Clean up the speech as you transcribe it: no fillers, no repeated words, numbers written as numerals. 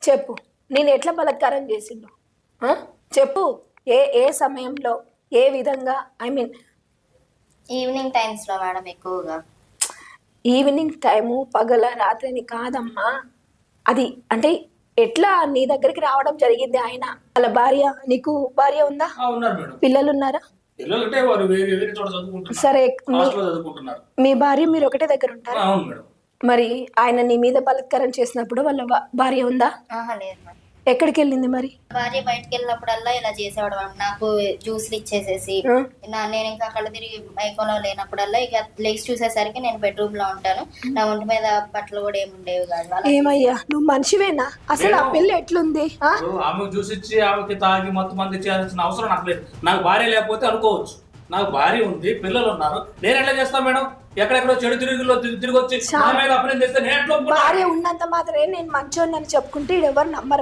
చెప్పు, నేను ఎట్లా బలత్కారం చేసిండు? ఆ? చెప్పు, ఏ ఏ సమయంలో, ఏ విధంగా? ఐ మీన్ ఈవినింగ్ టైమ్స్ లో మేడం ఎక్కువగా. ఈవినింగ్ టైము, పగల, రాత్రి అని కాదమ్మా. అది అంటే ఎట్లా నీ దగ్గరికి రావడం జరిగింది ఆయన? వాళ్ళ భార్య, నీకు భార్య ఉందా? ఉన్నారు మేడం. పిల్లలు ఉన్నారా? పిల్లలు అంటే వారు వేరే వేరే చోట చదువుకుంటున్నారు. సరే, హాస్టల్లో చదువుకుంటున్నారు. మీ భార్య మీరు ఒకటే దగ్గర ఉంటారా? అవును మేడం. మరి ఆయన నీ మీద బలత్కారం చేసినప్పుడు వాళ్ళ భార్య ఉందా? ఆహా లేదు మేడం. ఎక్కడికి వెళ్ళింది మరి? భార్య బయటకు వెళ్ళినప్పుడల్లా ఇలా చేసేవాడు మేడం. నాకు జ్యూస్లు ఇచ్చేసేసి నేను ఇంకా కళ్ళు తిరిగి మైకంలో లేనప్పుడల్లా ఇక లెగ్స్ చూసేసరికి నేను బెడ్రూమ్ లో ఉంటాను. నా ఒంటి మీద బట్టలు కూడా ఏమి ఉండేవి కాదు. ఏమయ్యా, నువ్వు మనిషివేనా? అసలు ఆ పిల్ల ఎట్లుంది? ఆమెకు చూసి ఇచ్చి ఆమెకి తాగి మొత్తం మంది చేయాల్సిన అవసరం నాకు లేదు. నాకు భార్య లేకపోతే అనుకోవచ్చు, నాకు భార్య ఉంది, పిల్లలు ఉన్నారు, నేను ఎట్లా చేస్తాను మేడం? ఎక్కడెక్కడో చెడు తిరిగి వచ్చి నా మీద అప్లై చేస్తే నేను ఎట్లా? భార్య ఉన్నంత మాత్రమే నేను మంచోడిని అని చెప్పుకుంటే ఎవరు నమ్మరు.